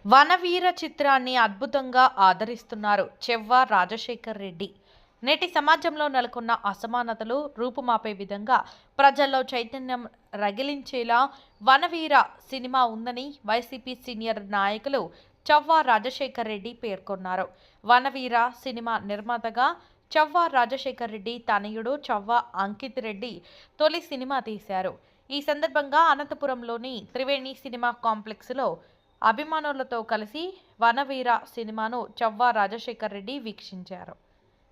వనవీర చిత్రాన్ని అద్భుతంగా ఆదరిస్తున్నారు చెవ్వ రాజశేఖర్ రెడ్డి. నేటి సమాజంలో నెలకొన్న అసమానతలు రూపుమాపే విధంగా ప్రజల్లో చైతన్యం రగిలించేలా వనవీర సినిమా ఉందని వైసీపీ సీనియర్ నాయకులు చెవ్వ రాజశేఖర్ రెడ్డి పేర్కొన్నారు. వనవీర సినిమా నిర్మాతగా చెవ్వ రాజశేఖర్ రెడ్డి తనయుడు చెవ్వ అంకిత్ రెడ్డి తొలి సినిమా తీశారు. ఈ సందర్భంగా అనంతపురంలోని త్రివేణి సినిమా కాంప్లెక్స్లో అభిమానులతో కలిసి వనవీర సినిమాను చెవ్వ రాజశేఖర్ రెడ్డి వీక్షించారు.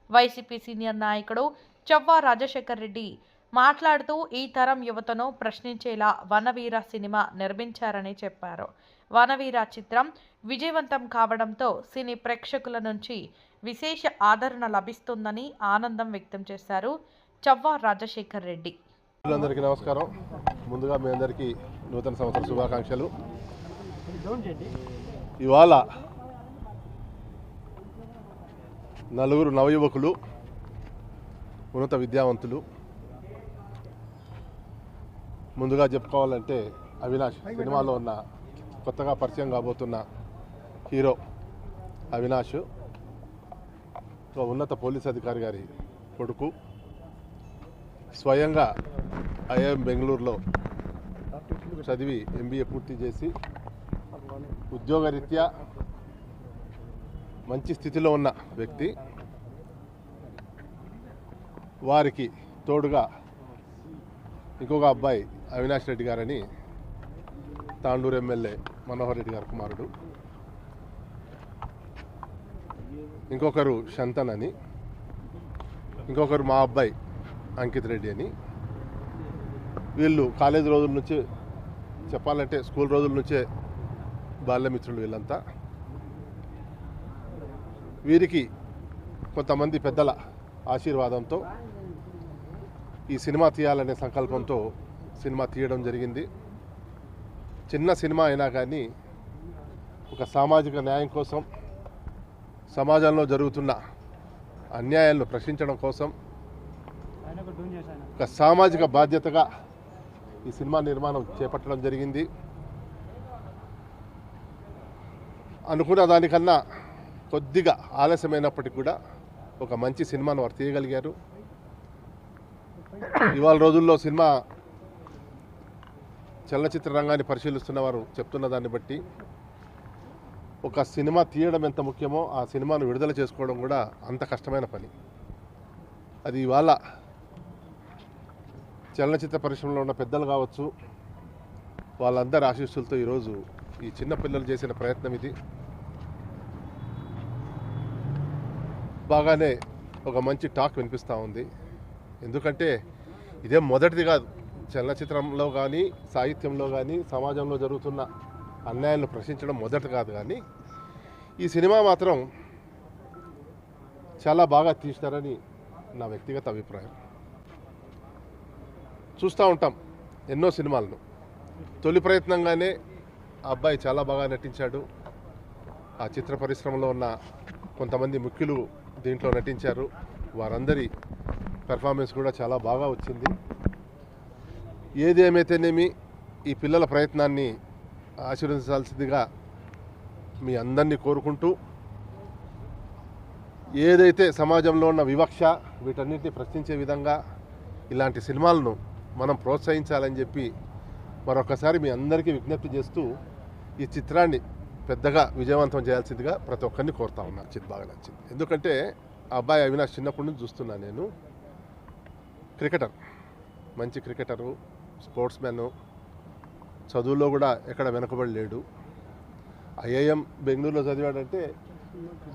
వైసీపీ సీనియర్ నాయకుడు చెవ్వ రాజశేఖర్ రెడ్డి మాట్లాడుతూ ఈ తరం యువతను ప్రశ్నించేలా వనవీర సినిమా నిర్మించారని చెప్పారు. వనవీర చిత్రం విజయవంతం కావడంతో సినీ ప్రేక్షకుల నుంచి విశేష ఆదరణ లభిస్తుందని ఆనందం వ్యక్తం చేశారు చెవ్వ రాజశేఖర్ రెడ్డి. అందరికీ నమస్కారం. ముందుగా మీ అందరికీ నూతన సంవత్సర శుభాకాంక్షలు. ఇవాళ నలుగురు నవయువకులు, ఉన్నత విద్యావంతులు, ముందుగా చెప్పుకోవాలంటే అవినాష్, సినిమాలో ఉన్న కొత్తగా పరిచయం కాబోతున్న హీరో అవినాష్, ఉన్నత పోలీస్ అధికారి గారి కొడుకు, స్వయంగా ఐఐఎం బెంగళూరులో చదివి ఎంబీఏ పూర్తి చేసి ఉద్యోగరీత్యా మంచి స్థితిలో ఉన్న వ్యక్తి. వారికి తోడుగా ఇంకొక అబ్బాయి అవినాష్ రెడ్డి గారని తాండూరు ఎమ్మెల్యే మనోహర్ రెడ్డి గారి కుమారుడు, ఇంకొకరు శంతన్ అని, ఇంకొకరు మా అబ్బాయి అంకిత్ రెడ్డి అని. వీళ్ళు కాలేజీ రోజుల నుంచి, చెప్పాలంటే స్కూల్ రోజుల నుంచే బాల్యమిత్రులు వీళ్ళంతా. వీరికి కొంతమంది పెద్దల ఆశీర్వాదంతో ఈ సినిమా తీయాలనే సంకల్పంతో సినిమా తీయడం జరిగింది. చిన్న సినిమా అయినా కానీ ఒక సామాజిక న్యాయం కోసం, సమాజంలో జరుగుతున్న అన్యాయాలను ప్రశ్నించడం కోసం, ఒక సామాజిక బాధ్యతగా ఈ సినిమా నిర్మాణం చేపట్టడం జరిగింది. అనుకున్న దానికన్నా కొద్దిగా ఆలస్యమైనప్పటికీ కూడా ఒక మంచి సినిమాను వారు తీయగలిగారు. ఇవాళ రోజుల్లో సినిమా చలనచిత్ర రంగాన్ని పరిశీలిస్తున్న వారు చెప్తున్న దాన్ని బట్టి ఒక సినిమా తీయడం ఎంత ముఖ్యమో ఆ సినిమాను విడుదల చేసుకోవడం కూడా అంత కష్టమైన పని. అది ఇవాళ చలనచిత్ర పరిశ్రమలో ఉన్న పెద్దలు కావచ్చు, వాళ్ళందరి ఆశీస్సులతో ఈరోజు ఈ చిన్న పిల్లలు చేసిన ప్రయత్నం ఇది. బాగానే ఒక మంచి టాక్ వినిపిస్తూ ఉంది. ఎందుకంటే ఇదే మొదటిది కాదు, చలనచిత్రంలో కానీ, సాహిత్యంలో కానీ, సమాజంలో జరుగుతున్న అన్యాయాలను ప్రశ్నించడం మొదటి కాదు. కానీ ఈ సినిమా మాత్రం చాలా బాగా తీసినారని నా వ్యక్తిగత అభిప్రాయం. చూస్తూ ఉంటాం ఎన్నో సినిమాలను. తొలి ప్రయత్నంగానే ఆ అబ్బాయి చాలా బాగా నటించాడు. ఆ చిత్ర పరిశ్రమలో ఉన్న కొంతమంది ముఖ్యులు దీంట్లో నటించారు. వారందరి పెర్ఫార్మెన్స్ కూడా చాలా బాగా వచ్చింది. ఏది ఏమైతేనేమి ఈ పిల్లల ప్రయత్నాన్ని ఆశీర్వదించాల్సిందిగా మీ అందరినీ కోరుకుంటూ, ఏదైతే సమాజంలో ఉన్న వివక్ష వీటన్నిటిని ప్రశ్నించే విధంగా ఇలాంటి సినిమాలను మనం ప్రోత్సహించాలని చెప్పి మరొకసారి మీ అందరికీ విజ్ఞప్తి చేస్తూ ఈ చిత్రాన్ని పెద్దగా విజయవంతం చేయాల్సిందిగా ప్రతి ఒక్కరిని కోరుతా ఉన్నాను. చిత్రం బాగా నచ్చింది. ఎందుకంటే ఆ అబ్బాయి అవినాష్ చిన్నప్పటి నుంచి చూస్తున్నాను నేను. క్రికెటర్, మంచి క్రికెటరు, స్పోర్ట్స్ మ్యాన్, చదువులో కూడా ఎక్కడ వెనకబడి లేడు. ఐఐఎం బెంగళూరులో చదివాడంటే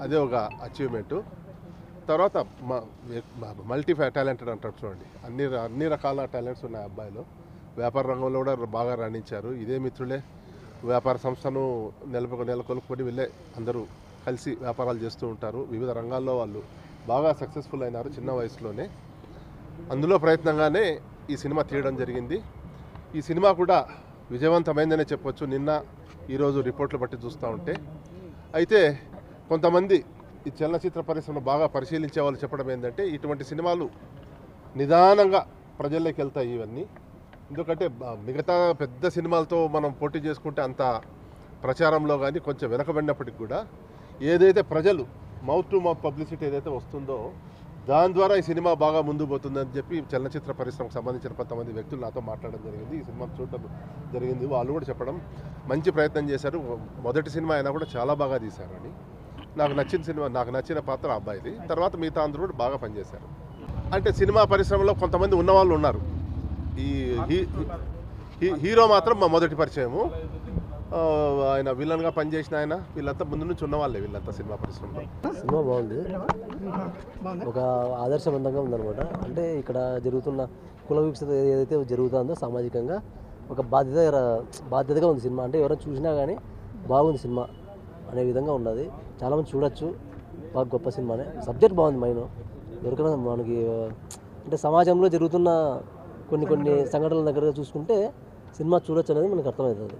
అదే ఒక అచీవ్మెంటు. తర్వాత మల్టీ టాలెంటెడ్ అంటారు చూడండి, అన్ని రకాల టాలెంట్స్ ఉన్నాయి అబ్బాయిలో. వ్యాపార రంగంలో కూడా బాగా రాణించారు. ఇదే మిత్రులే వ్యాపార సంస్థను నెలకొల్పుకొని వెళ్ళే అందరూ కలిసి వ్యాపారాలు చేస్తూ ఉంటారు. వివిధ రంగాల్లో వాళ్ళు బాగా సక్సెస్ఫుల్ అయినారు చిన్న వయసులోనే. అందులో ప్రయత్నంగానే ఈ సినిమా తీయడం జరిగింది. ఈ సినిమా కూడా విజయవంతమైందనే చెప్పొచ్చు నిన్న ఈరోజు రిపోర్ట్లు బట్టి చూస్తూ ఉంటే. అయితే కొంతమంది ఈ చలనచిత్ర పరిశ్రమ బాగా పరిశీలించే వాళ్ళు చెప్పడం ఏంటంటే, ఇటువంటి సినిమాలు నిదానంగా ప్రజల్లోకి వెళ్తాయి ఇవన్నీ. ఎందుకంటే మిగతా పెద్ద సినిమాలతో మనం పోటీ చేసుకుంటే అంత ప్రచారంలో కానీ కొంచెం వెనకబడినప్పటికి కూడా ఏదైతే ప్రజలు మౌత్ టు మౌత్ పబ్లిసిటీ ఏదైతే వస్తుందో దాని ద్వారా ఈ సినిమా బాగా ముందుకు పోతుందని చెప్పి చలనచిత్ర పరిశ్రమకు సంబంధించిన కొంతమంది వ్యక్తులు నాతో మాట్లాడడం జరిగింది. ఈ సినిమా చూడడం జరిగింది. వాళ్ళు కూడా చెప్పడం మంచి ప్రయత్నం చేశారు. మొదటి సినిమా అయినా కూడా చాలా బాగా తీశారని. నాకు నచ్చిన పాత్ర అబ్బాయిది. తర్వాత మిగతా అందరూ కూడా బాగా పనిచేశారు. అంటే సినిమా పరిశ్రమలో కొంతమంది ఉన్నవాళ్ళు ఉన్నారు. ఈ హీరో మాత్రం మా మొదటి పరిచయము. ఆయన విలన్గా పనిచేసిన ఆయన వీళ్ళంతా ముందు నుంచి ఉన్నవాళ్ళే. వీళ్ళంతా సినిమా పరిశ్రమలో. సినిమా బాగుంది, ఒక ఆదర్శవంతంగా ఉందన్నమాట. అంటే ఇక్కడ జరుగుతున్న కుల వివక్షత ఏదైతే జరుగుతుందో సామాజికంగా ఒక బాధ్యతగా ఉంది సినిమా. అంటే ఎవరైనా చూసినా కానీ బాగుంది సినిమా అనే విధంగా ఉన్నది. చాలామంది చూడొచ్చు, బాగా గొప్ప సినిమానే. సబ్జెక్ట్ బాగుంది. మైన్ ఎవరికైనా మనకి అంటే సమాజంలో జరుగుతున్న కొన్ని సంఘటనల దగ్గర చూసుకుంటే సినిమా చూడొచ్చు అనేది మనకు అర్థమవుతుంది.